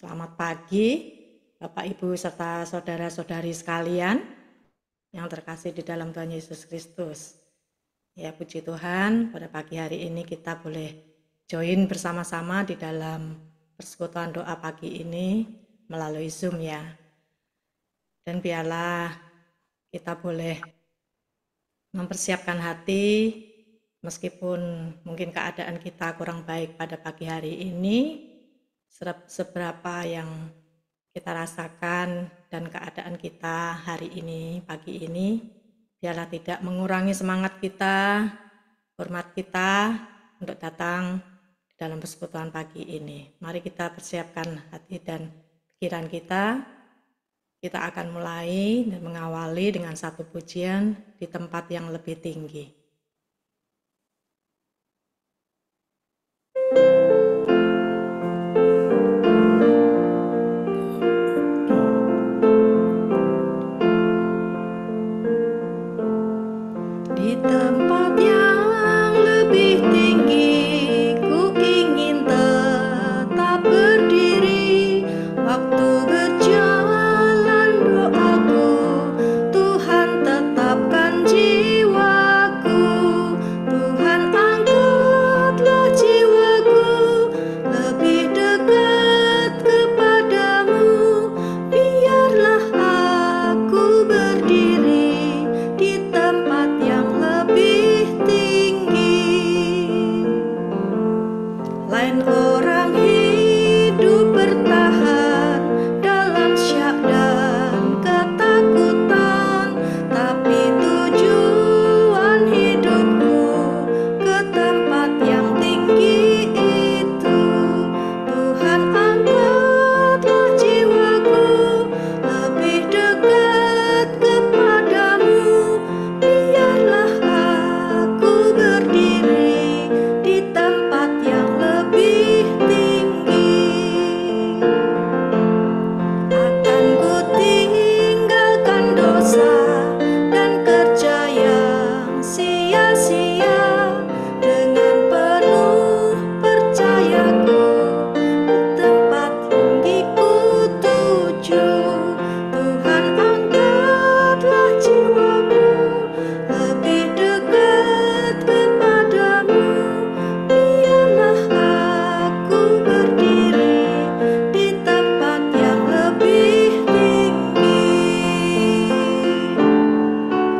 Selamat pagi, Bapak, Ibu, serta saudara-saudari sekalian yang terkasih di dalam Tuhan Yesus Kristus. Ya, puji Tuhan, pada pagi hari ini kita boleh join bersama-sama di dalam persekutuan doa pagi ini melalui Zoom ya. Dan biarlah kita boleh mempersiapkan hati meskipun mungkin keadaan kita kurang baik pada pagi hari ini, seberapa yang kita rasakan dan keadaan kita hari ini, pagi ini, biarlah tidak mengurangi semangat kita, hormat kita untuk datang dalam persekutuan pagi ini. Mari kita persiapkan hati dan pikiran kita. Kita akan mulai dan mengawali dengan satu pujian di tempat yang lebih tinggi. Di tempat yang lebih tinggi, ku ingin tetap berdiri. Waktu berjalan doaku, Tuhan tetapkan jiwaku. Tuhan angkatlah jiwaku lebih dekat kepadamu. Biarlah aku berdiri di tempat yang lebih tinggi. Lain orang hidup bertahan dalam syak dan ketakutan, tapi tujuan hidupku ke tempat yang tinggi itu. Tuhan angkatlah jiwaku lebih dekat kepadamu. Biarlah aku berdiri di tempat yang lebih tinggi. Akan ku tinggalkan dosa dan kerja yang sia-sia. Dengan penuh percayaku di tempat tinggi ku tuju. Tuhan angkatlah jiwaku lebih dekat kepadamu. Biarlah aku berdiri di tempat yang lebih tinggi.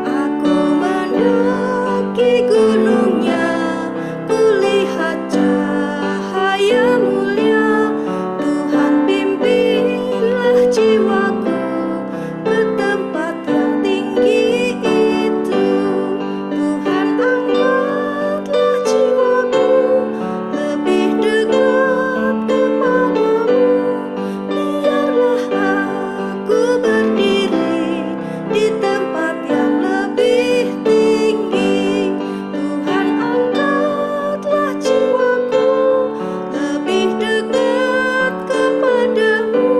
Aku mendaki gunungnya, kulihat cahaya mulia. Tuhan pimpinlah jiwaku ke tempat yang tinggi itu. Tuhan angkatlah jiwaku lebih dekat kepadamu. Biarlah aku berdiri di tempat yang lebih tinggi. Tuhan angkatlah jiwaku lebih dekat kepadamu.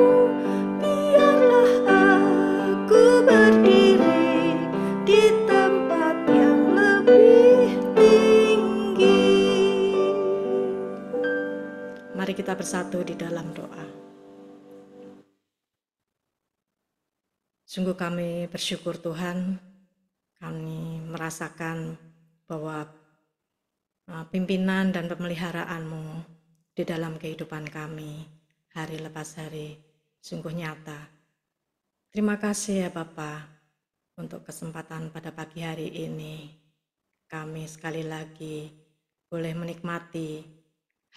Biarlah aku berdiri di tempat yang lebih tinggi. Mari kita bersatu di dalam doa. Sungguh kami bersyukur Tuhan, kami merasakan bahwa pimpinan dan pemeliharaan-Mu di dalam kehidupan kami hari lepas hari sungguh nyata. Terima kasih ya Bapa untuk kesempatan pada pagi hari ini. Kami sekali lagi boleh menikmati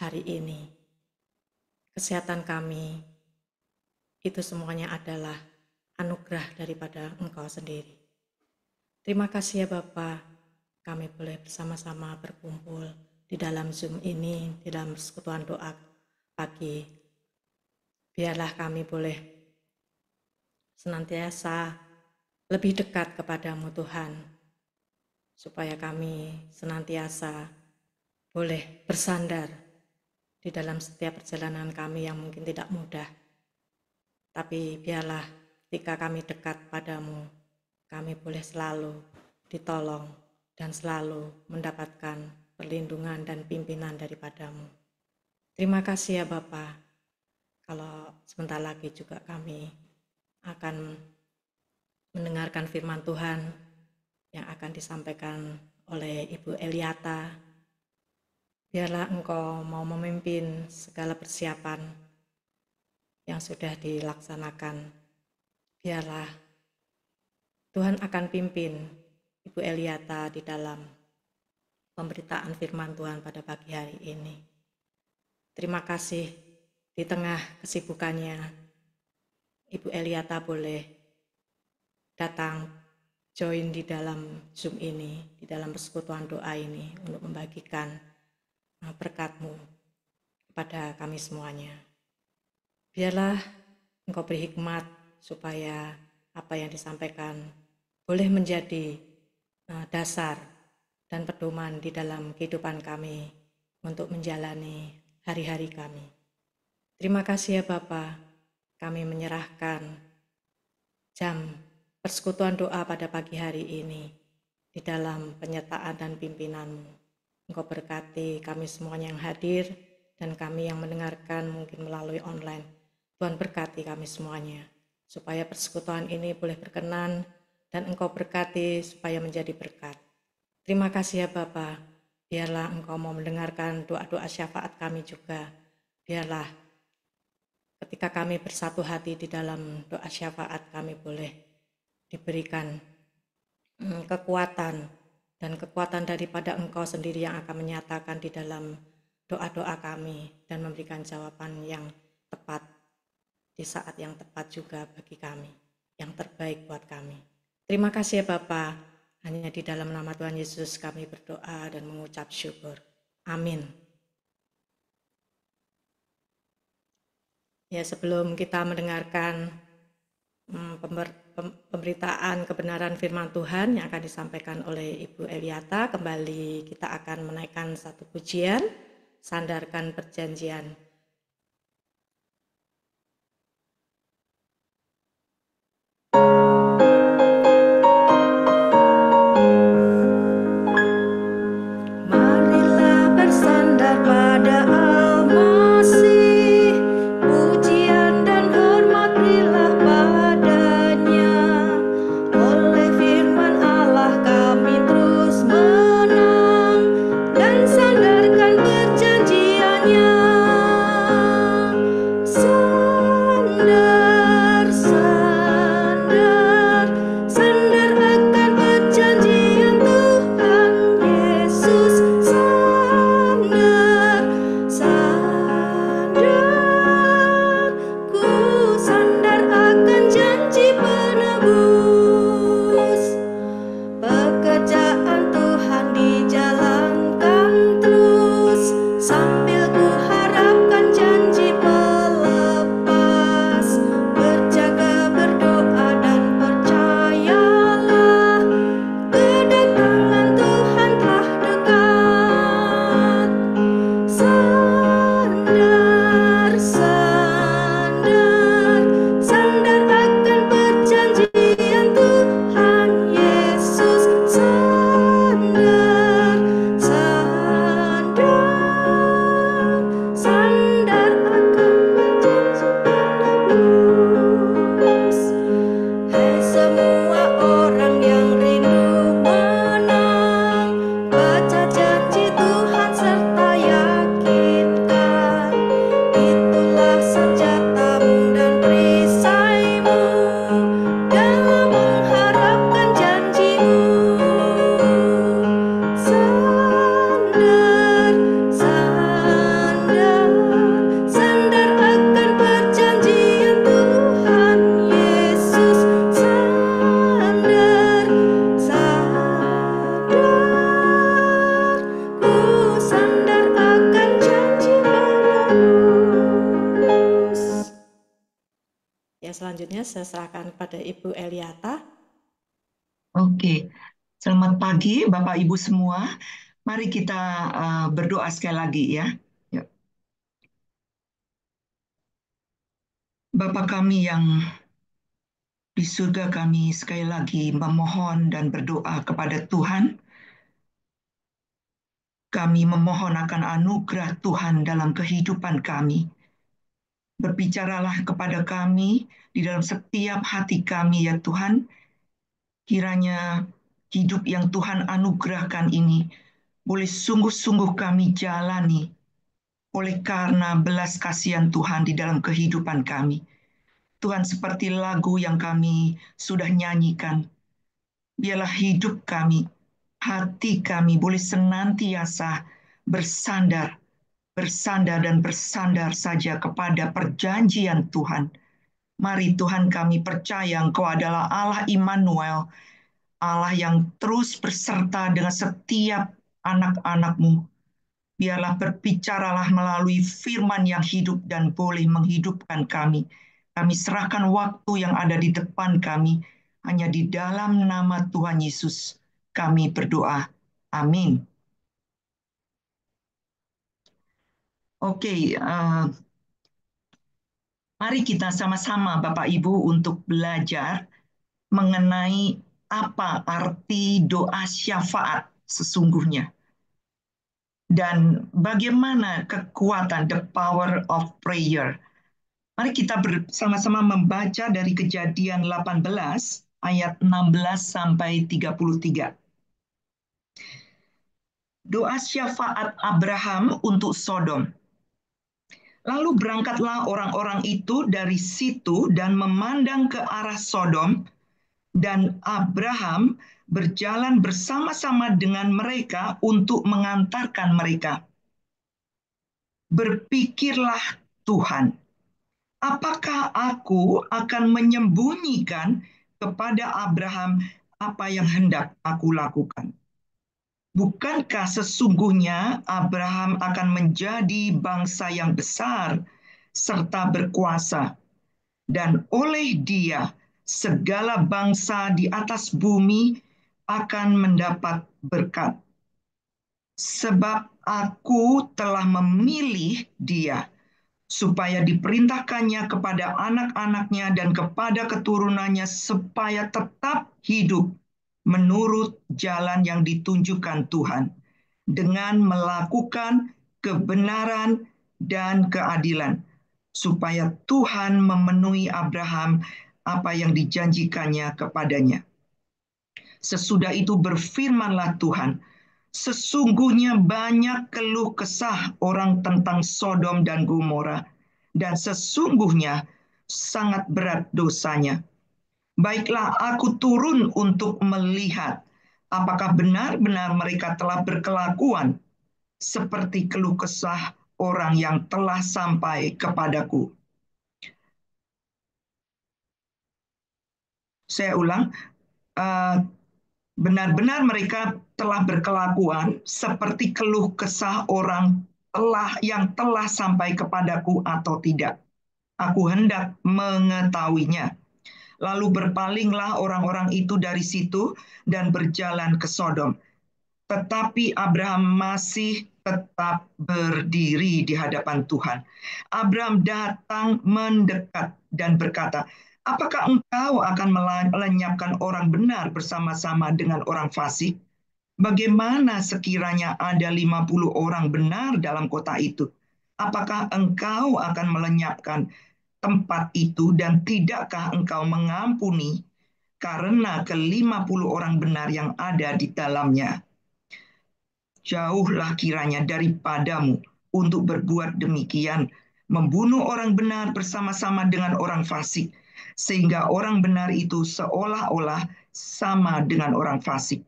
hari ini. Kesehatan kami itu semuanya adalah anugerah daripada Engkau sendiri. Terima kasih ya Bapa, kami boleh bersama-sama berkumpul di dalam Zoom ini, di dalam persekutuan doa pagi. Biarlah kami boleh senantiasa lebih dekat kepadamu Tuhan, supaya kami senantiasa boleh bersandar di dalam setiap perjalanan kami yang mungkin tidak mudah. Tapi biarlah ketika kami dekat padamu, kami boleh selalu ditolong dan selalu mendapatkan perlindungan dan pimpinan daripadamu. Terima kasih ya Bapa. kalau sebentar lagi juga kami akan mendengarkan firman Tuhan yang akan disampaikan oleh Ibu Eliata. Biarlah Engkau mau memimpin segala persiapan yang sudah dilaksanakan. Biarlah Tuhan akan pimpin Ibu Eliata di dalam pemberitaan firman Tuhan pada pagi hari ini. Terima kasih di tengah kesibukannya, Ibu Eliata boleh datang join di dalam Zoom ini, di dalam persekutuan doa ini untuk membagikan berkat-Mu kepada kami semuanya. Biarlah Engkau beri hikmat supaya apa yang disampaikan boleh menjadi dasar dan pedoman di dalam kehidupan kami untuk menjalani hari-hari kami. Terima kasih ya Bapa, kami menyerahkan jam persekutuan doa pada pagi hari ini di dalam penyertaan dan pimpinan-Mu. Engkau berkati kami semuanya yang hadir dan kami yang mendengarkan mungkin melalui online. Tuhan berkati kami semuanya supaya persekutuan ini boleh berkenan dan Engkau berkati supaya menjadi berkat. Terima kasih ya Bapa, biarlah Engkau mau mendengarkan doa-doa syafaat kami juga. Biarlah ketika kami bersatu hati di dalam doa syafaat kami boleh diberikan kekuatan dan kekuatan daripada Engkau sendiri yang akan menyatakan di dalam doa-doa kami dan memberikan jawaban yang tepat di saat yang tepat juga bagi kami, yang terbaik buat kami. Terima kasih ya Bapa. Hanya di dalam nama Tuhan Yesus kami berdoa dan mengucap syukur. Amin. Ya, sebelum kita mendengarkan pemberitaan kebenaran firman Tuhan yang akan disampaikan oleh Ibu Eliata, kembali kita akan menaikkan satu pujian, Sandarkan Perjanjian. Selanjutnya saya serahkan kepada Ibu Eliata. Oke, selamat pagi Bapak Ibu semua. Mari kita berdoa sekali lagi ya. Bapa kami yang di surga, kami sekali lagi memohon dan berdoa kepada Tuhan. Kami memohon akan anugerah Tuhan dalam kehidupan kami. Berbicaralah kepada kami di dalam setiap hati kami, ya Tuhan. Kiranya hidup yang Tuhan anugerahkan ini boleh sungguh-sungguh kami jalani oleh karena belas kasihan Tuhan di dalam kehidupan kami. Tuhan, seperti lagu yang kami sudah nyanyikan, biarlah hidup kami, hati kami boleh senantiasa bersandar, bersandar dan bersandar saja kepada perjanjian Tuhan. Mari Tuhan, kami percaya Engkau adalah Allah Immanuel, Allah yang terus berserta dengan setiap anak-anak-Mu. Biarlah berbicaralah melalui firman yang hidup dan boleh menghidupkan kami. Kami serahkan waktu yang ada di depan kami. Hanya di dalam nama Tuhan Yesus kami berdoa. Amin. Oke, mari kita sama-sama Bapak Ibu untuk belajar mengenai apa arti doa syafaat sesungguhnya. Dan bagaimana kekuatan, the power of prayer. Mari kita bersama-sama membaca dari Kejadian 18 ayat 16 sampai 33. Doa syafaat Abraham untuk Sodom. Lalu berangkatlah orang-orang itu dari situ dan memandang ke arah Sodom, dan Abraham berjalan bersama-sama dengan mereka untuk mengantarkan mereka. Berpikirlah Tuhan, apakah aku akan menyembunyikan kepada Abraham apa yang hendak aku lakukan? Bukankah sesungguhnya Abraham akan menjadi bangsa yang besar serta berkuasa, dan oleh dia segala bangsa di atas bumi akan mendapat berkat. Sebab aku telah memilih dia supaya diperintahkannya kepada anak-anaknya dan kepada keturunannya supaya tetap hidup menurut jalan yang ditunjukkan Tuhan dengan melakukan kebenaran dan keadilan, supaya Tuhan memenuhi Abraham apa yang dijanjikannya kepadanya. Sesudah itu berfirmanlah Tuhan, sesungguhnya banyak keluh kesah orang tentang Sodom dan Gomora, dan sesungguhnya sangat berat dosanya. Baiklah, aku turun untuk melihat apakah benar-benar mereka telah berkelakuan seperti keluh kesah orang yang telah sampai kepadaku. Saya ulang, eh, benar-benar mereka telah berkelakuan seperti keluh kesah orang yang telah sampai kepadaku atau tidak. Aku hendak mengetahuinya. Lalu berpalinglah orang-orang itu dari situ dan berjalan ke Sodom. Tetapi Abraham masih tetap berdiri di hadapan Tuhan. Abraham datang mendekat dan berkata, apakah engkau akan melenyapkan orang benar bersama-sama dengan orang fasik? Bagaimana sekiranya ada 50 orang benar dalam kota itu? Apakah engkau akan melenyapkan tempat itu dan tidakkah engkau mengampuni karena ke-50 orang benar yang ada di dalamnya? Jauhlah kiranya daripadamu untuk berbuat demikian, membunuh orang benar bersama-sama dengan orang fasik, sehingga orang benar itu seolah-olah sama dengan orang fasik.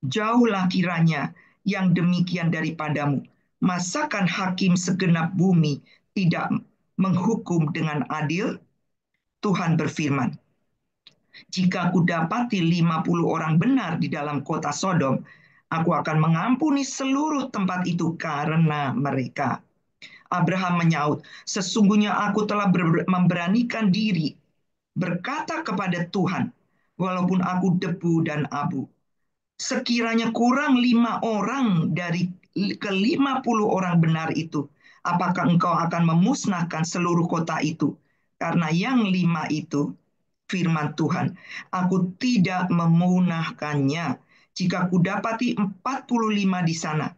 Jauhlah kiranya yang demikian daripadamu. Masakan hakim segenap bumi tidak menghukum dengan adil? Tuhan berfirman, jika aku dapati 50 orang benar di dalam kota Sodom, aku akan mengampuni seluruh tempat itu karena mereka. Abraham menyaut, sesungguhnya aku telah memberanikan diri berkata kepada Tuhan, walaupun aku debu dan abu. Sekiranya kurang 5 orang dari ke-50 orang benar itu, apakah engkau akan memusnahkan seluruh kota itu? Karena yang 5 itu, firman Tuhan, aku tidak memunahkannya jika kudapati 45 di sana.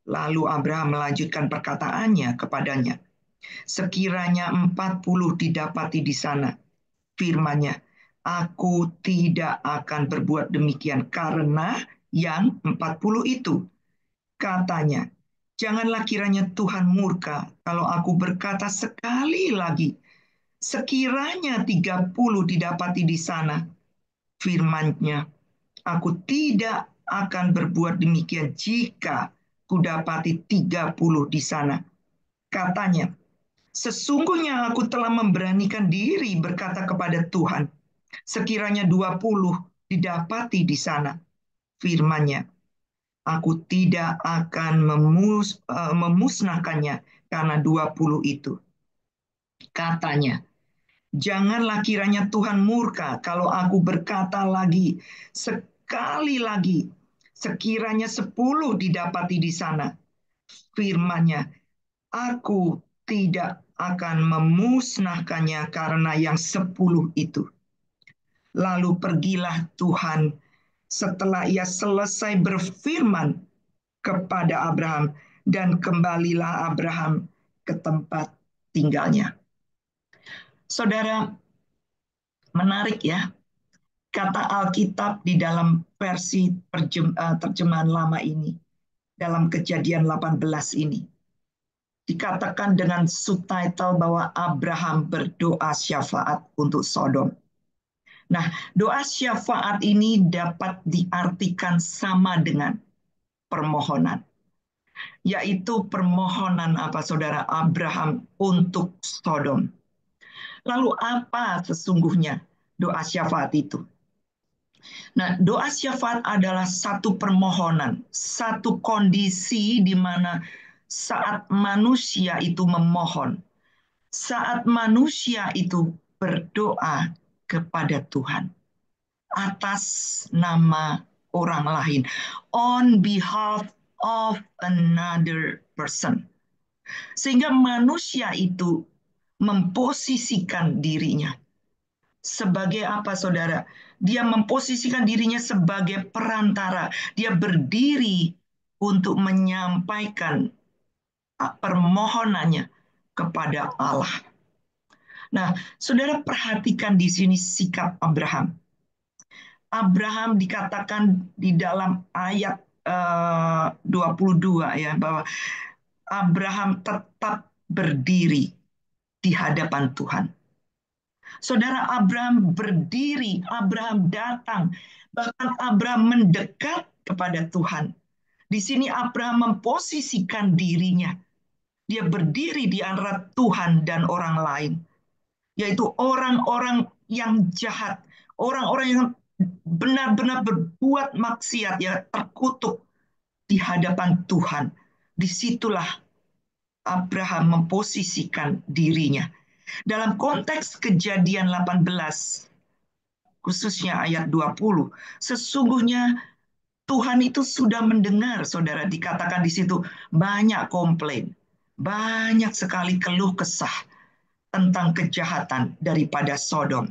Lalu Abraham melanjutkan perkataannya kepadanya, Sekiranya 40 didapati di sana, firman-Nya, aku tidak akan berbuat demikian karena yang 40 itu. Katanya, janganlah kiranya Tuhan murka kalau aku berkata sekali lagi, sekiranya 30 didapati di sana, firman-Nya, aku tidak akan berbuat demikian jika kudapati 30 di sana. Katanya, sesungguhnya aku telah memberanikan diri berkata kepada Tuhan, sekiranya 20 didapati di sana, firman-Nya, aku tidak akan memusnahkannya karena 20 itu. Katanya, janganlah kiranya Tuhan murka kalau aku berkata lagi, sekali lagi, sekiranya 10 didapati di sana, firman-Nya, aku tidak akan memusnahkannya karena yang 10 itu. Lalu pergilah Tuhan setelah ia selesai berfirman kepada Abraham, dan kembalilah Abraham ke tempat tinggalnya. Saudara, menarik ya, kata Alkitab di dalam versi terjemahan lama ini, dalam Kejadian 18 ini, dikatakan dengan subtitle bahwa Abraham berdoa syafaat untuk Sodom. Nah, doa syafaat ini dapat diartikan sama dengan permohonan, yaitu permohonan apa saudara Abraham untuk Sodom. Lalu apa sesungguhnya doa syafaat itu? Nah, doa syafaat adalah satu permohonan, satu kondisi di mana saat manusia itu memohon, saat manusia itu berdoa kepada Tuhan atas nama orang lain, on behalf of another person. Sehingga manusia itu memposisikan dirinya sebagai apa, saudara? Dia memposisikan dirinya sebagai perantara. Dia berdiri untuk menyampaikan permohonannya kepada Allah. Nah, saudara perhatikan di sini sikap Abraham. Abraham dikatakan di dalam ayat 22 ya, bahwa Abraham tetap berdiri di hadapan Tuhan. Saudara, Abraham berdiri, Abraham datang, bahkan Abraham mendekat kepada Tuhan. Di sini Abraham memposisikan dirinya. Dia berdiri di antara Tuhan dan orang lain, yaitu orang-orang yang jahat, orang-orang yang benar-benar berbuat maksiat, ya terkutuk di hadapan Tuhan. Disitulah Abraham memposisikan dirinya. Dalam konteks Kejadian 18, khususnya ayat 20, sesungguhnya Tuhan itu sudah mendengar, saudara, dikatakan di situ banyak komplain, banyak sekali keluh kesah tentang kejahatan daripada Sodom.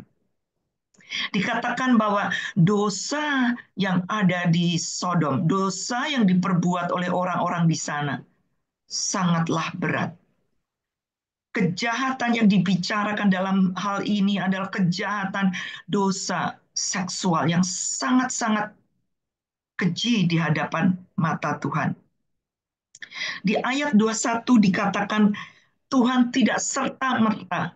Dikatakan bahwa dosa yang ada di Sodom, dosa yang diperbuat oleh orang-orang di sana, sangatlah berat. Kejahatan yang dibicarakan dalam hal ini adalah kejahatan dosa seksual yang sangat-sangat keji di hadapan mata Tuhan. Di ayat 21 dikatakan Tuhan tidak serta-merta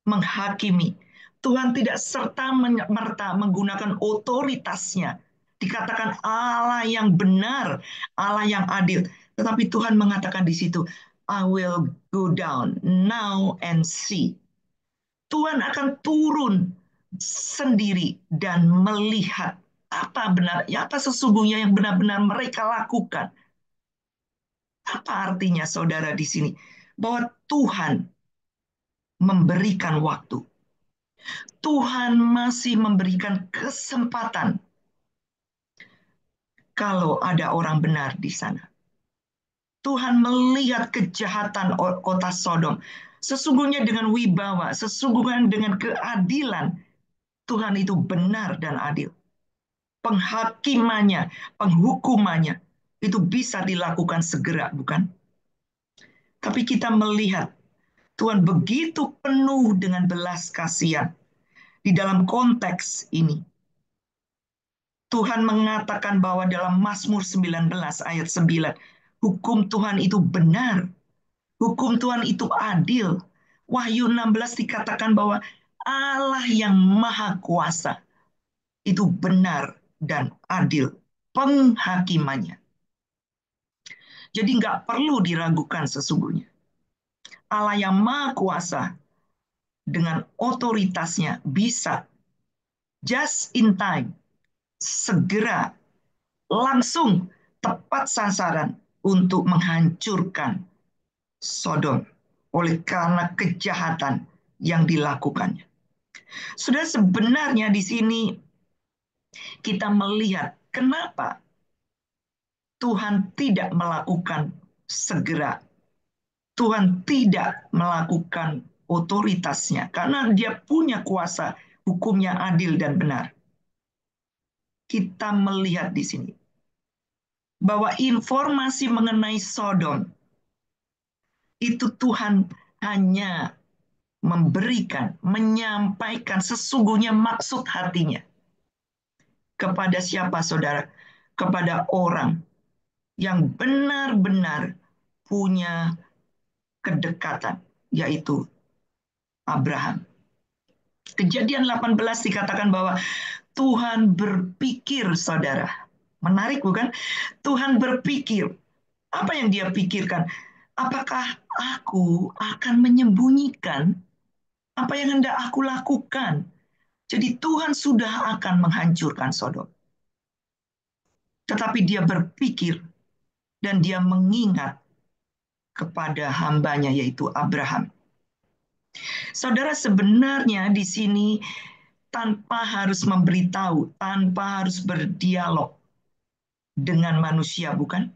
menghakimi. Tuhan tidak serta-merta menggunakan otoritasnya. Dikatakan Allah yang benar, Allah yang adil. Tetapi Tuhan mengatakan di situ, I will go down now and see. Tuhan akan turun sendiri dan melihat apa benar, apa sesungguhnya yang benar-benar mereka lakukan. Apa artinya saudara di sini? Bahwa Tuhan memberikan waktu. Tuhan masih memberikan kesempatan kalau ada orang benar di sana. Tuhan melihat kejahatan kota Sodom. Sesungguhnya dengan wibawa, sesungguhnya dengan keadilan, Tuhan itu benar dan adil. Penghakimannya, penghukumannya, itu bisa dilakukan segera, bukan? Tapi kita melihat Tuhan begitu penuh dengan belas kasihan. Di dalam konteks ini, Tuhan mengatakan bahwa dalam Mazmur 19 ayat 9, hukum Tuhan itu benar, hukum Tuhan itu adil. Wahyu 16 dikatakan bahwa Allah yang maha kuasa itu benar dan adil penghakimannya. Jadi nggak perlu diragukan sesungguhnya. Allah yang maha kuasa dengan otoritasnya bisa just in time, segera, langsung, tepat sasaran untuk menghancurkan Sodom oleh karena kejahatan yang dilakukannya. Sudah sebenarnya di sini kita melihat kenapa Tuhan tidak melakukan segera. Tuhan tidak melakukan otoritasnya karena dia punya kuasa hukumnya adil dan benar. Kita melihat di sini bahwa informasi mengenai Sodom itu Tuhan hanya memberikan, menyampaikan sesungguhnya maksud hatinya. Kepada siapa, saudara? Kepada orang yang benar-benar punya kedekatan, yaitu Abraham. Kejadian 18 dikatakan bahwa Tuhan berpikir, saudara. Menarik bukan? Tuhan berpikir. Apa yang dia pikirkan? Apakah aku akan menyembunyikan apa yang hendak aku lakukan? Jadi Tuhan sudah akan menghancurkan Sodom. Tetapi dia berpikir dan dia mengingat kepada hambanya yaitu Abraham. Saudara, sebenarnya di sini tanpa harus memberitahu, tanpa harus berdialog dengan manusia, bukan?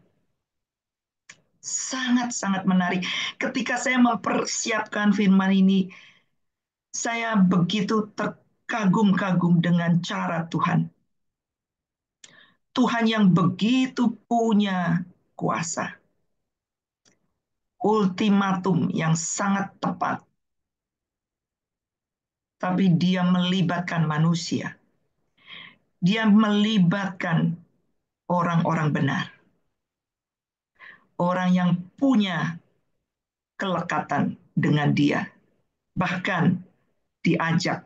Sangat-sangat menarik. Ketika saya mempersiapkan firman ini, saya begitu terkagum-kagum dengan cara Tuhan. Tuhan yang begitu punya kuasa. Ultimatum yang sangat tepat. Tapi dia melibatkan manusia. Dia melibatkan orang-orang benar. Orang yang punya kelekatan dengan dia. Bahkan diajak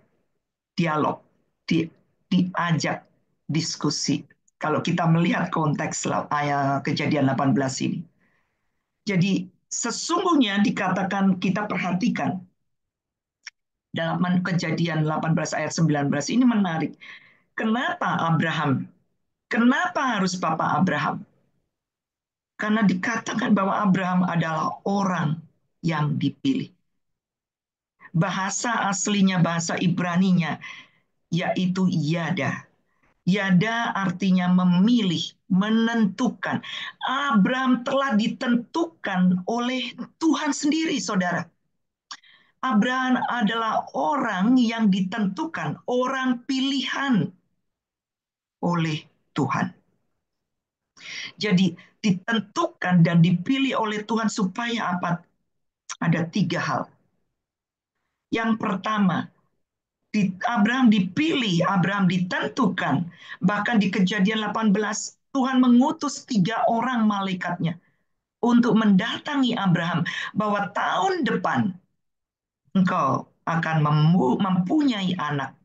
dialog, diajak diskusi. Kalau kita melihat konteks ayat kejadian 18 ini. Jadi sesungguhnya dikatakan kita perhatikan dalam kejadian 18 ayat 19 ini menarik. Kenapa Abraham? Kenapa harus Papa Abraham? Karena dikatakan bahwa Abraham adalah orang yang dipilih. Bahasa aslinya, bahasa Ibraninya, yaitu Yada. Yada artinya memilih, menentukan. Abraham telah ditentukan oleh Tuhan sendiri, saudara. Abraham adalah orang yang ditentukan, orang pilihan oleh Tuhan. Jadi ditentukan dan dipilih oleh Tuhan supaya apa? Ada 3 hal. Yang pertama, Abraham dipilih, Abraham ditentukan. Bahkan di kejadian 18, Tuhan mengutus 3 orang malaikatnya untuk mendatangi Abraham bahwa tahun depan engkau akan mempunyai anak.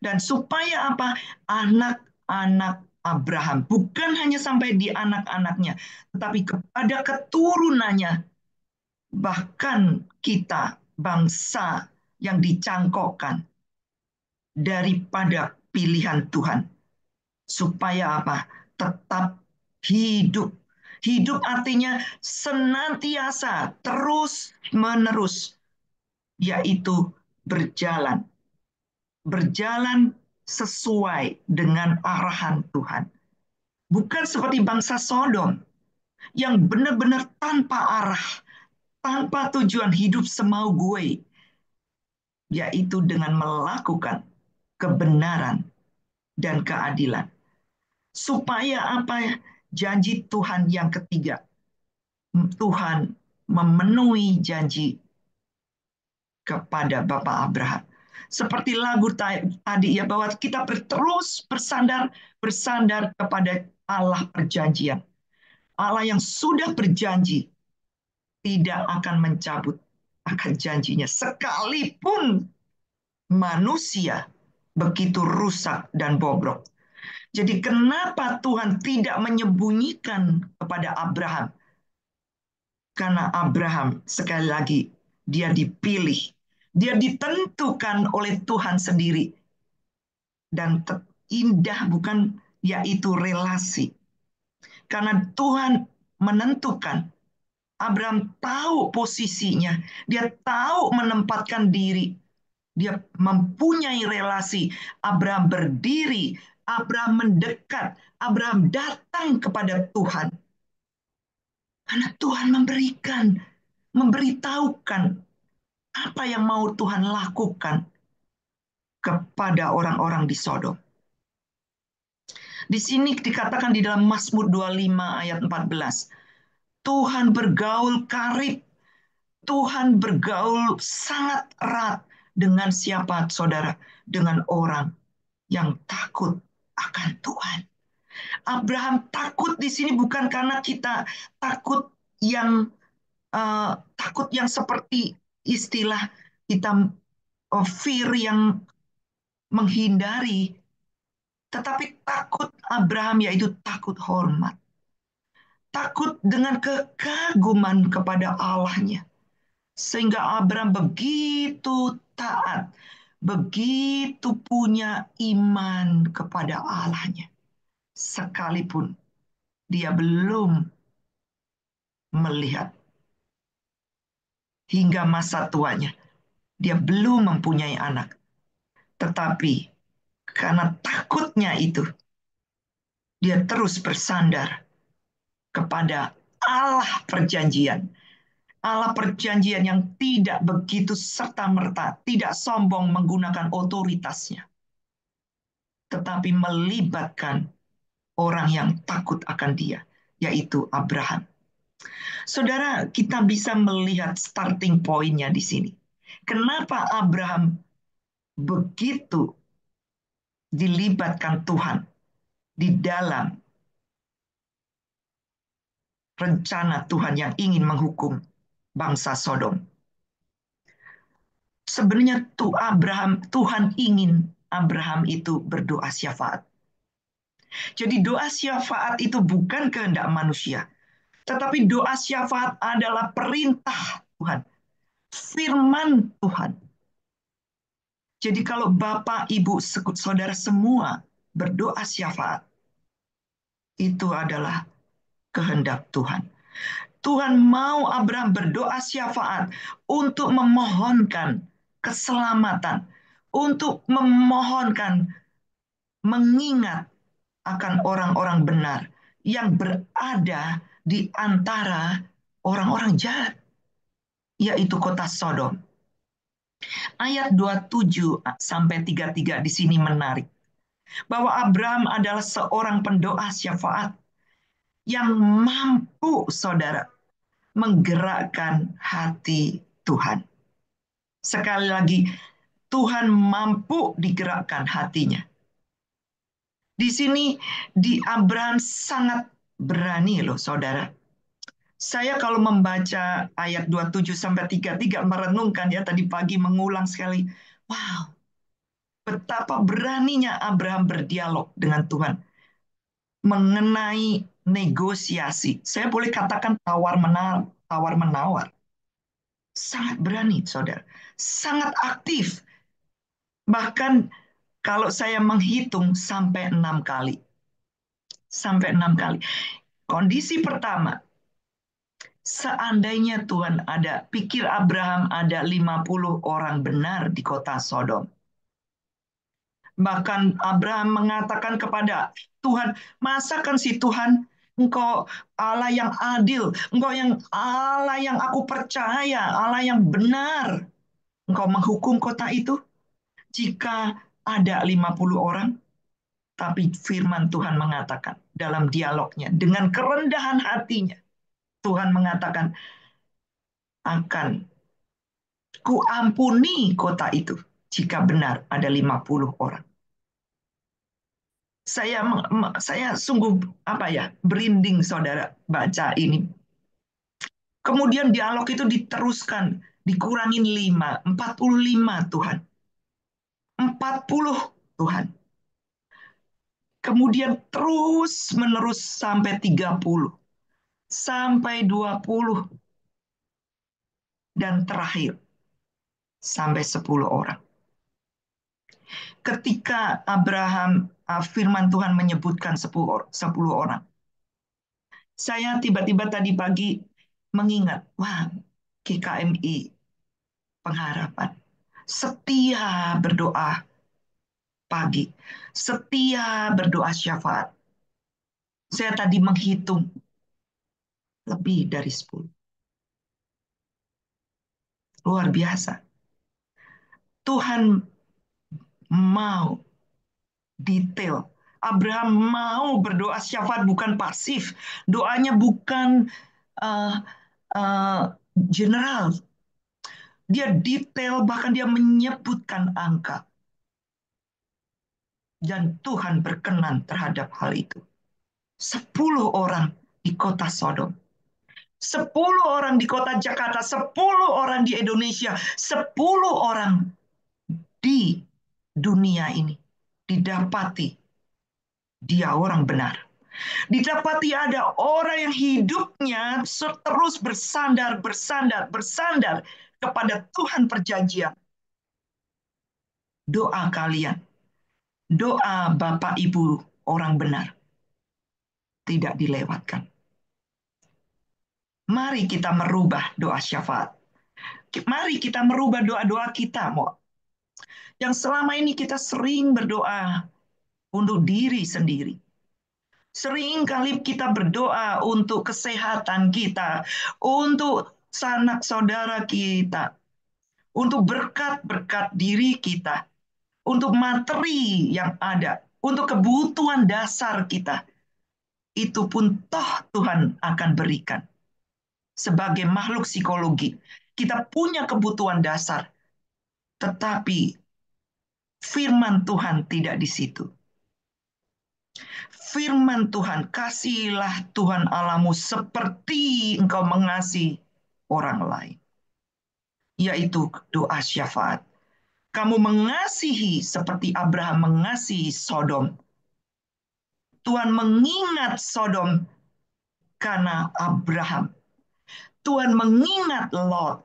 Dan supaya apa? Anak-anak Abraham. Bukan hanya sampai di anak-anaknya, tetapi kepada keturunannya. Bahkan kita, bangsa yang dicangkokkan daripada pilihan Tuhan. Supaya apa? Tetap hidup. Hidup artinya senantiasa, terus-menerus. Yaitu berjalan. Berjalan sesuai dengan arahan Tuhan. Bukan seperti bangsa Sodom yang benar-benar tanpa arah, tanpa tujuan hidup semau gue, yaitu dengan melakukan kebenaran dan keadilan. Supaya apa? Janji Tuhan yang ketiga. Tuhan memenuhi janji kepada Bapak Abraham. Seperti lagu tadi ya, bahwa kita terus bersandar kepada Allah perjanjian. Allah yang sudah berjanji tidak akan mencabut akan janjinya sekalipun manusia begitu rusak dan bobrok. Jadi kenapa Tuhan tidak menyembunyikan kepada Abraham? Karena Abraham sekali lagi dia dipilih, dia ditentukan oleh Tuhan sendiri, dan indah bukan, yaitu relasi. Karena Tuhan menentukan, Abraham tahu posisinya, dia tahu menempatkan diri, dia mempunyai relasi. Abraham berdiri, Abraham mendekat, Abraham datang kepada Tuhan. Karena Tuhan memberitahukan apa yang mau Tuhan lakukan kepada orang-orang di Sodom. Di sini dikatakan di dalam Mazmur 25 ayat 14, Tuhan bergaul karib, Tuhan bergaul sangat erat dengan siapa, saudara? Dengan orang yang takut akan Tuhan. Abraham takut di sini bukan karena kita takut yang takut yang seperti istilah kita fear yang menghindari, tetapi takut Abraham yaitu takut hormat. Takut dengan kekaguman kepada Allahnya. Sehingga Abraham begitu taat, begitu punya iman kepada Allahnya. Sekalipun dia belum melihat hingga masa tuanya. Dia belum mempunyai anak. Tetapi karena takutnya itu, dia terus bersandar kepada Allah perjanjian. Allah perjanjian yang tidak begitu serta-merta, tidak sombong menggunakan otoritasnya, tetapi melibatkan orang yang takut akan dia, yaitu Abraham. Saudara, kita bisa melihat starting point-nya di sini. Kenapa Abraham begitu dilibatkan Tuhan di dalam rencana Tuhan yang ingin menghukum bangsa Sodom? Sebenarnya Tuhan ingin Abraham itu berdoa syafaat. Jadi doa syafaat itu bukan kehendak manusia, tetapi doa syafaat adalah perintah Tuhan, firman Tuhan. Jadi kalau Bapak, Ibu, saudara semua berdoa syafaat, itu adalah kehendak Tuhan. Tuhan mau Abraham berdoa syafaat untuk memohonkan keselamatan, untuk memohonkan, mengingat akan orang-orang benar yang berada di antara orang-orang jahat, yaitu kota Sodom. Ayat 27 sampai 33 di sini menarik. Bahwa Abraham adalah seorang pendoa syafaat yang mampu, saudara, menggerakkan hati Tuhan. Sekali lagi, Tuhan mampu digerakkan hatinya. Di sini di Abraham sangat berani loh, saudara. Saya kalau membaca ayat 27 sampai 33 merenungkan ya, tadi pagi mengulang sekali. Wow, betapa beraninya Abraham berdialog dengan Tuhan mengenai negosiasi. Saya boleh katakan tawar-menawar. Sangat berani, saudara. Sangat aktif. Bahkan kalau saya menghitung sampai 6 kali. Sampai 6 kali. Kondisi pertama, seandainya Tuhan ada, pikir Abraham ada 50 orang benar di kota Sodom. Bahkan Abraham mengatakan kepada Tuhan, masakan si Tuhan, Engkau Allah yang adil, Engkau yang Allah yang aku percaya, Allah yang benar. Engkau menghukum kota itu jika ada 50 orang. Tapi firman Tuhan mengatakan dalam dialognya, dengan kerendahan hatinya, Tuhan mengatakan, akan ku ampuni kota itu jika benar ada 50 orang. Saya sungguh berinding saudara baca ini. Kemudian dialog itu diteruskan, dikurangin 5, 45 Tuhan. 40 Tuhan. Kemudian terus menerus sampai 30, sampai 20, dan terakhir sampai 10 orang. Ketika firman Tuhan menyebutkan 10 orang, saya tiba-tiba tadi pagi mengingat, wah, GKMI Pengharapan setia berdoa pagi, setia berdoa syafaat. Saya tadi menghitung lebih dari 10. Luar biasa. Tuhan mau detail. Abraham mau berdoa syafaat, bukan pasif. Doanya bukan uh, uh, general. Dia detail, bahkan dia menyebutkan angka. Dan Tuhan berkenan terhadap hal itu. 10 orang di kota Sodom. 10 orang di kota Jakarta, 10 orang di Indonesia, 10 orang di dunia ini didapati dia orang benar. Didapati ada orang yang hidupnya terus bersandar kepada Tuhan perjanjian. Doa kalian, doa Bapak Ibu orang benar tidak dilewatkan. Mari kita merubah doa syafaat. Mari kita merubah doa-doa kita, yang selama ini kita sering berdoa untuk diri sendiri. Sering kali kita berdoa untuk kesehatan kita, untuk sanak saudara kita, untuk berkat-berkat diri kita, untuk materi yang ada, untuk kebutuhan dasar kita. Itu pun toh Tuhan akan berikan. Sebagai makhluk psikologi, kita punya kebutuhan dasar, tetapi firman Tuhan tidak di situ. Firman Tuhan, kasihilah Tuhan Allahmu seperti engkau mengasihi orang lain. Yaitu doa syafaat. Kamu mengasihi seperti Abraham mengasihi Sodom. Tuhan mengingat Sodom karena Abraham. Tuhan mengingat Lot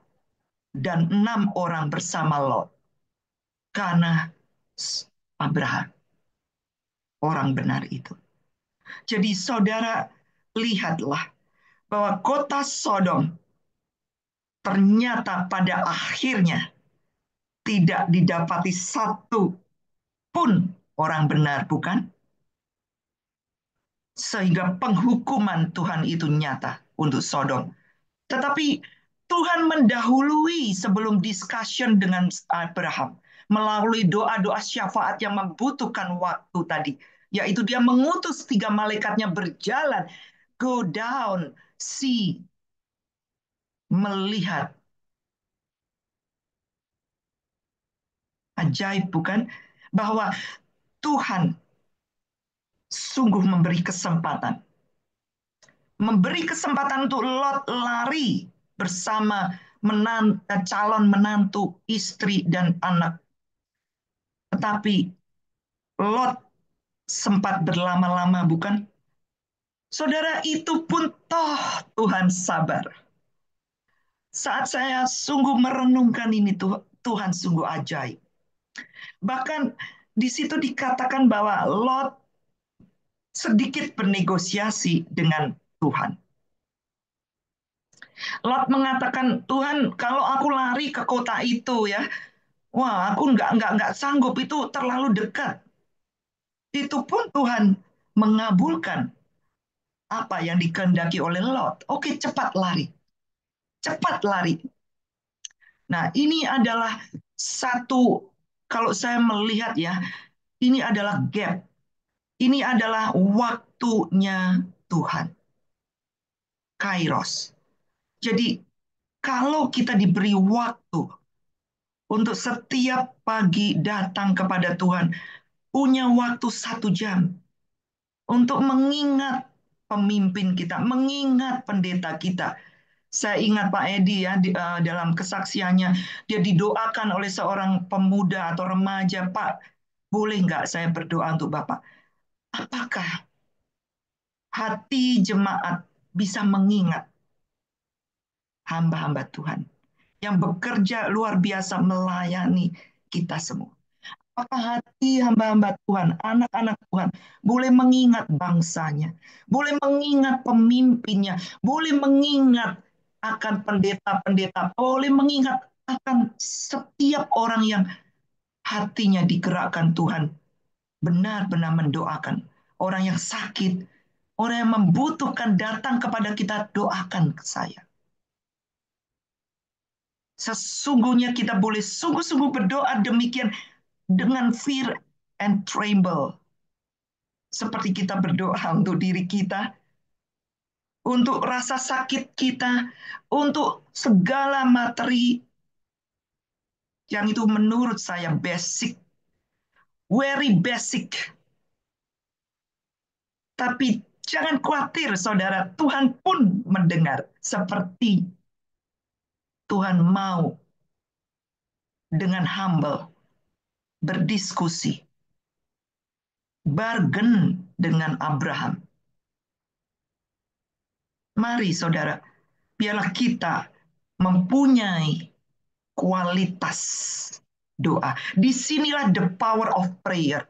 dan 6 orang bersama Lot karena Abraham, orang benar itu. Jadi saudara, lihatlah bahwa kota Sodom ternyata pada akhirnya tidak didapati satu pun orang benar, bukan? Sehingga penghukuman Tuhan itu nyata untuk Sodom. Tetapi Tuhan mendahului sebelum discussion dengan Abraham melalui doa-doa syafaat yang membutuhkan waktu tadi. Yaitu dia mengutus 3 malaikatnya berjalan, go down, see, melihat. Ajaib bukan? Bahwa Tuhan sungguh memberi kesempatan. Memberi kesempatan untuk Lot lari bersama calon menantu, istri, dan anak. Tetapi Lot sempat berlama-lama, bukan? Saudara, itu pun toh Tuhan sabar. Saat saya sungguh merenungkan ini, Tuhan sungguh ajaib. Bahkan di situ dikatakan bahwa Lot sedikit bernegosiasi dengan Tuhan. Lot mengatakan, Tuhan, kalau aku lari ke kota itu ya, wah, aku nggak sanggup, itu terlalu dekat. Itu pun Tuhan mengabulkan apa yang dikehendaki oleh Lot. Oke, cepat lari. Cepat lari. Nah, ini adalah satu, kalau saya melihat ya, ini adalah gap. Ini adalah waktunya Tuhan. Kairos. Jadi, kalau kita diberi waktu, untuk setiap pagi datang kepada Tuhan, punya waktu 1 jam untuk mengingat pemimpin kita, mengingat pendeta kita. Saya ingat Pak Edi ya, dalam kesaksiannya, dia didoakan oleh seorang pemuda atau remaja, Pak, boleh nggak saya berdoa untuk Bapak? Apakah hati jemaat bisa mengingat hamba-hamba Tuhan yang bekerja luar biasa melayani kita semua? Apakah hati hamba-hamba Tuhan, anak-anak Tuhan, boleh mengingat bangsanya, boleh mengingat pemimpinnya, boleh mengingat akan pendeta-pendeta, boleh mengingat akan setiap orang yang hatinya digerakkan Tuhan, benar-benar mendoakan. Orang yang sakit, orang yang membutuhkan datang kepada kita, doakan saya. Sesungguhnya kita boleh sungguh-sungguh berdoa demikian dengan fear and tremble. Seperti kita berdoa untuk diri kita, untuk rasa sakit kita, untuk segala materi yang itu menurut saya basic, very basic. Tapi jangan khawatir saudara, Tuhan pun mendengar seperti Tuhan mau dengan humble berdiskusi, bargain dengan Abraham. Mari saudara, biarlah kita mempunyai kualitas doa. Disinilah the power of prayer.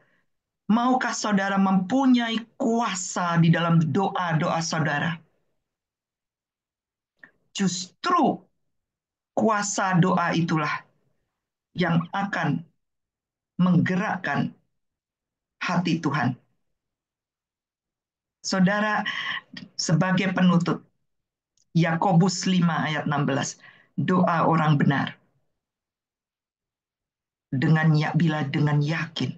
Maukah saudara mempunyai kuasa di dalam doa-doa saudara? Justru kuasa doa itulah yang akan menggerakkan hati Tuhan. Saudara, sebagai penutup, Yakobus 5 ayat 16, doa orang benar bila dengan yakin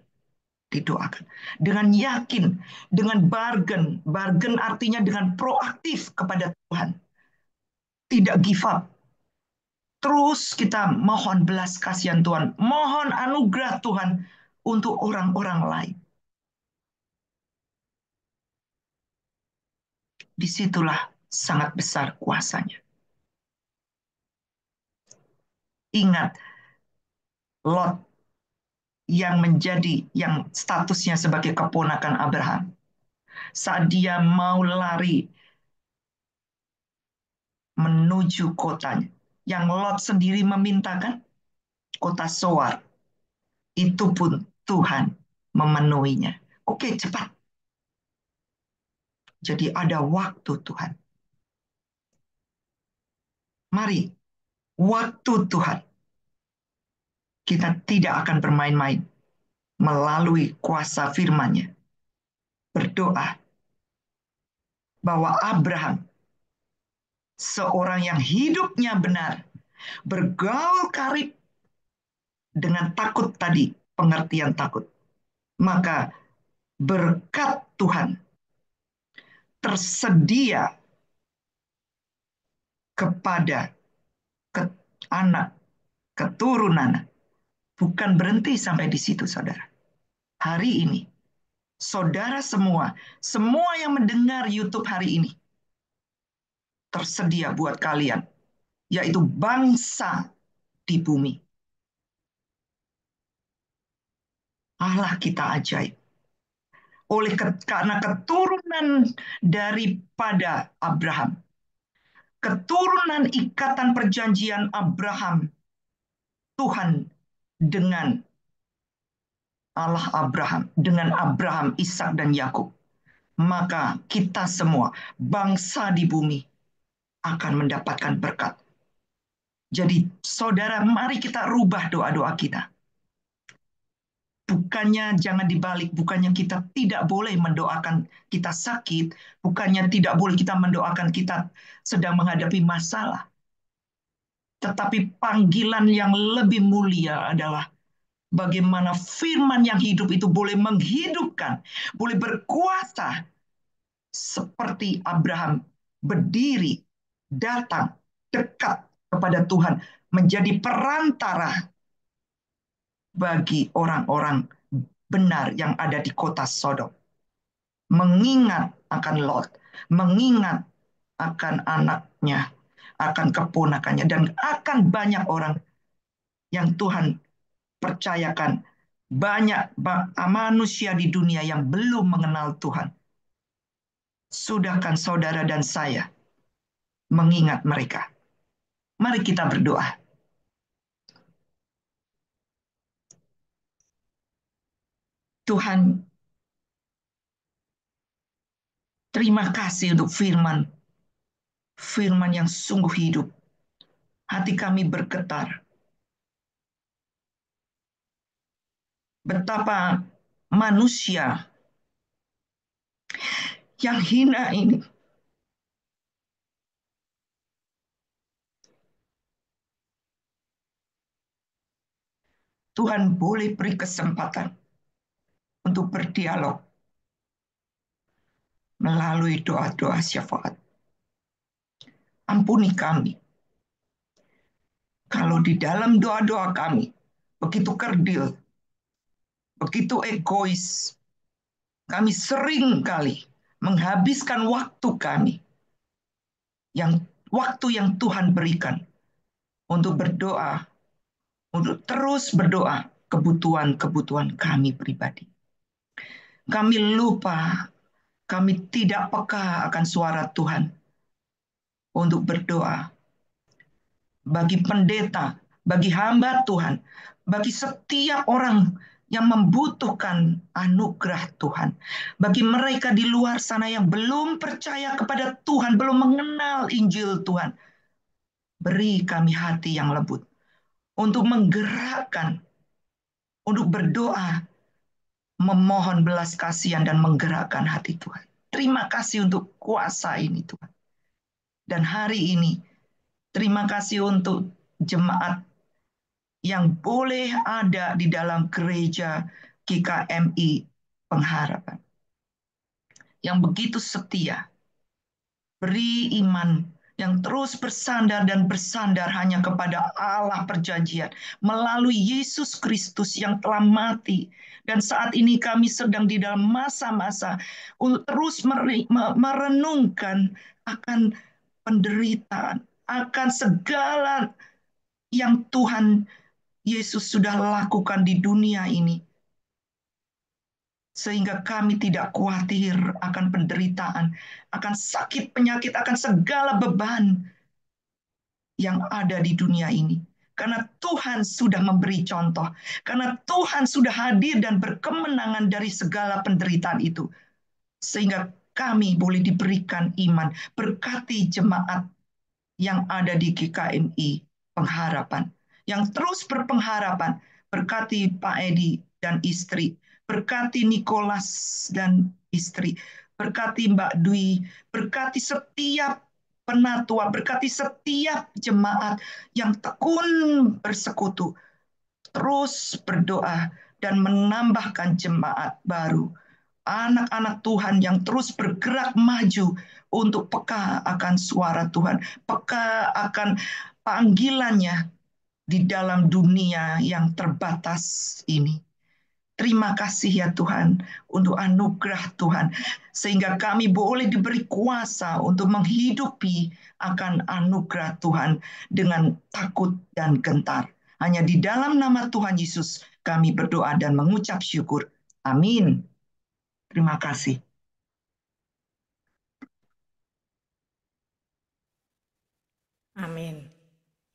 didoakan. Dengan yakin, dengan bargain. Bargain artinya dengan proaktif kepada Tuhan. Tidak give up. Terus kita mohon belas kasihan Tuhan. Mohon anugerah Tuhan untuk orang-orang lain. Disitulah sangat besar kuasanya. Ingat, Lot yang statusnya sebagai keponakan Abraham. Saat dia mau lari menuju kotanya, yang Lot sendiri memintakan kota Soar, itu pun Tuhan memenuhinya. Oke, cepat. Jadi ada waktu Tuhan. Mari, waktu Tuhan. Kita tidak akan bermain-main melalui kuasa firman-Nya. Berdoa bahwa Abraham, seorang yang hidupnya benar, bergaul karib dengan takut tadi, pengertian takut. Maka berkat Tuhan tersedia kepada anak, keturunan. Bukan berhenti sampai di situ, saudara. Hari ini, saudara semua yang mendengar YouTube hari ini, tersedia buat kalian, yaitu bangsa di bumi. Allah kita ajaib. Karena keturunan daripada Abraham, keturunan ikatan perjanjian Abraham, Tuhan dengan Allah Abraham, dengan Abraham, Ishak dan Yakub, maka kita semua, bangsa di bumi, akan mendapatkan berkat. Jadi saudara, mari kita rubah doa-doa kita. Bukannya jangan dibalik, bukannya kita tidak boleh mendoakan kita sakit, bukannya tidak boleh kita mendoakan kita sedang menghadapi masalah. Tetapi panggilan yang lebih mulia adalah bagaimana firman yang hidup itu boleh menghidupkan, boleh berkuasa seperti Abraham berdiri, datang, dekat kepada Tuhan, menjadi perantara bagi orang-orang benar yang ada di kota Sodom. Mengingat akan Lot, mengingat akan anaknya, akan keponakannya, dan akan banyak orang yang Tuhan percayakan, banyak manusia di dunia yang belum mengenal Tuhan. Sudahkan saudara dan saya mengingat mereka? Mari kita berdoa. Tuhan, terima kasih untuk firman yang sungguh hidup. Hati kami bergetar. Betapa manusia yang hina ini Tuhan boleh beri kesempatan untuk berdialog melalui doa-doa syafaat. Ampuni kami kalau di dalam doa-doa kami begitu kerdil, begitu egois, kami sering kali menghabiskan waktu kami, waktu yang Tuhan berikan untuk berdoa, untuk terus berdoa kebutuhan-kebutuhan kami pribadi. Kami lupa, kami tidak peka akan suara Tuhan untuk berdoa bagi pendeta, bagi hamba Tuhan, bagi setiap orang yang membutuhkan anugerah Tuhan. Bagi mereka di luar sana yang belum percaya kepada Tuhan, belum mengenal Injil Tuhan. Beri kami hati yang lembut untuk menggerakkan, untuk berdoa, memohon belas kasihan dan menggerakkan hati Tuhan. Terima kasih untuk kuasa ini Tuhan. Dan hari ini, terima kasih untuk jemaat yang boleh ada di dalam gereja GKMI Pengharapan. Yang begitu setia, beri iman yang terus bersandar dan bersandar hanya kepada Allah perjanjian melalui Yesus Kristus yang telah mati. Dan saat ini kami sedang di dalam masa-masa untuk terus merenungkan akan penderitaan, akan segala yang Tuhan Yesus sudah lakukan di dunia ini. Sehingga kami tidak khawatir akan penderitaan, akan sakit penyakit, akan segala beban yang ada di dunia ini. Karena Tuhan sudah memberi contoh. Karena Tuhan sudah hadir dan berkemenangan dari segala penderitaan itu. Sehingga kami boleh diberikan iman. Berkati jemaat yang ada di GKMI Pengharapan. Yang terus berpengharapan. Berkati Pak Edi dan istri. Berkati Nicholas dan istri. Berkati Mbak Dwi. Berkati setiap penatua. Berkati setiap jemaat yang tekun bersekutu. Terus berdoa dan menambahkan jemaat baru. Anak-anak Tuhan yang terus bergerak maju untuk peka akan suara Tuhan, peka akan panggilannya di dalam dunia yang terbatas ini. Terima kasih ya Tuhan untuk anugerah Tuhan. Sehingga kami boleh diberi kuasa untuk menghidupi akan anugerah Tuhan dengan takut dan gentar. Hanya di dalam nama Tuhan Yesus kami berdoa dan mengucap syukur. Amin. Terima kasih. Amin.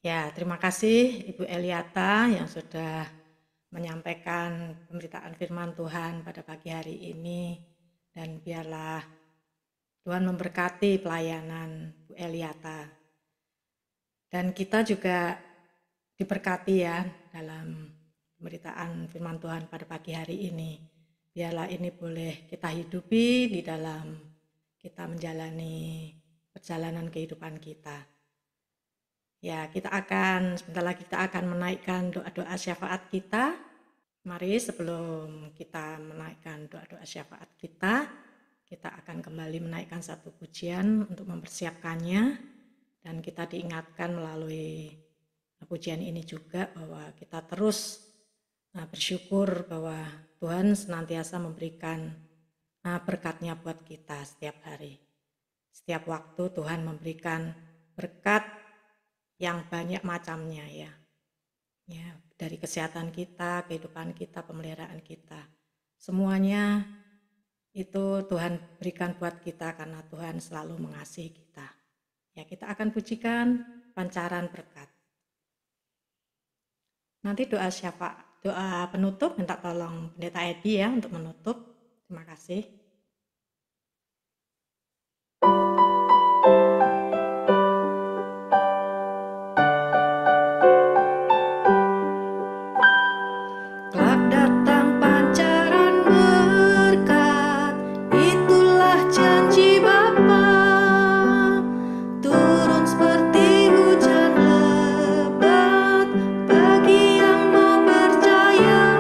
Ya, terima kasih Ibu Eliata yang sudah menyampaikan pemberitaan firman Tuhan pada pagi hari ini. Dan biarlah Tuhan memberkati pelayanan Bu Eliata. Dan kita juga diberkati ya dalam pemberitaan firman Tuhan pada pagi hari ini. Biarlah ini boleh kita hidupi di dalam kita menjalani perjalanan kehidupan kita. Ya, sebentar lagi kita akan menaikkan doa-doa syafaat kita. Mari sebelum kita menaikkan doa-doa syafaat kita akan kembali menaikkan satu pujian untuk mempersiapkannya. Dan kita diingatkan melalui pujian ini juga bahwa kita terus bersyukur bahwa Tuhan senantiasa memberikan berkat-Nya buat kita setiap hari. Setiap waktu Tuhan memberikan berkat yang banyak macamnya ya. Ya, dari kesehatan kita, kehidupan kita, pemeliharaan kita. Semuanya itu Tuhan berikan buat kita karena Tuhan selalu mengasihi kita. Ya, kita akan pujikan pancaran berkat. Nanti doa doa penutup minta tolong Pendeta Edi ya untuk menutup. Terima kasih. Kelak datang pancaran berkat, itulah janji Bapa. Turun seperti hujan lebat bagi yang mau percaya.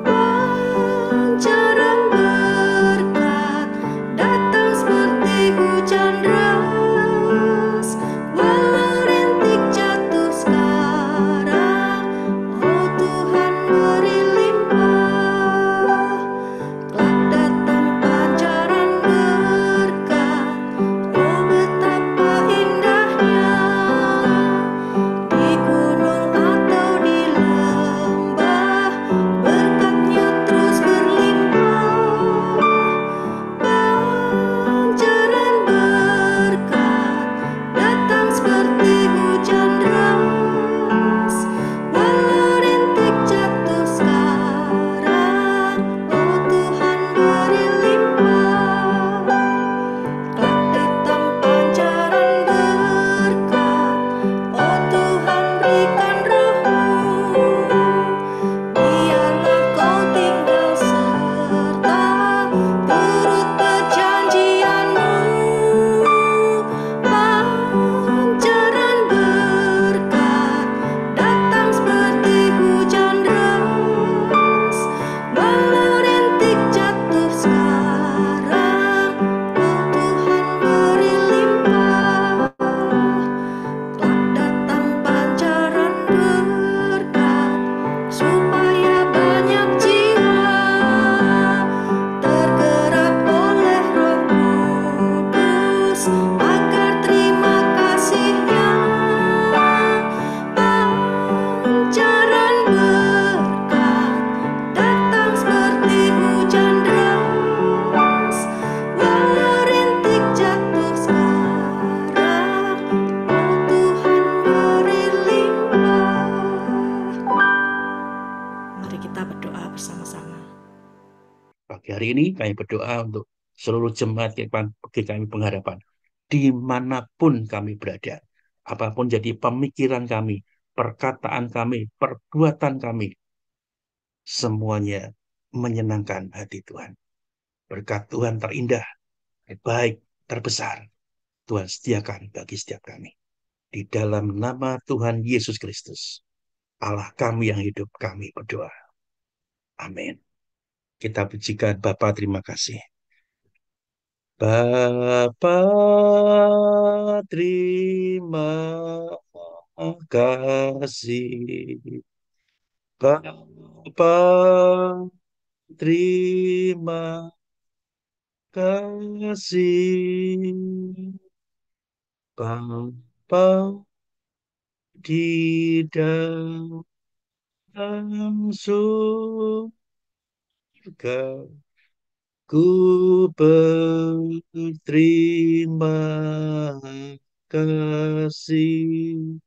Pancaran berkat datang seperti hujan deras, walau rintik jatuh sekarang, oh Tuhan beri limpah. Kelak datang pancaran berkat, oh betapa indahnya, di gunung atau di lembah, berkatnya terus berlimpah. Pancaran berkat datang seperti hujan deras, walau rintik jatuh sekarang, oh Tuhan beri limpah. Kelak datang pancaran berkat, oh Tuhan berikan Roh-Mu, biarlah Kau tinggal serta turut perjanjian-Mu. Pancaran berkat datang seperti hujan deras, walau rintik jatuh sekarang, oh Tuhan beri limpah. Kelak datang pancaran berkat, supaya banyak jiwa tergerak oleh Roh Kudus, agar terima kasih-Nya. Pancaran berkat datang seperti hujan deras, walau rintik jatuh sekarang, oh Tuhan beri limpah. Mari kita berdoa bersama-sama. Pagi hari ini kami berdoa untuk seluruh jemaat GKMI Pengharapan. Dimanapun kami berada, apapun jadi pemikiran kami, perkataan kami, perbuatan kami, semuanya menyenangkan hati Tuhan. Berkat Tuhan terindah, baik, terbesar, Tuhan sediakan bagi setiap kami. Di dalam nama Tuhan Yesus Kristus, Allah kami yang hidup, kami berdoa. Amin. Kita pujikan Bapa, terima kasih. Bapa, terima kasih. Bapa, terima kasih. Bapa di dalam surga, ku berterima kasih.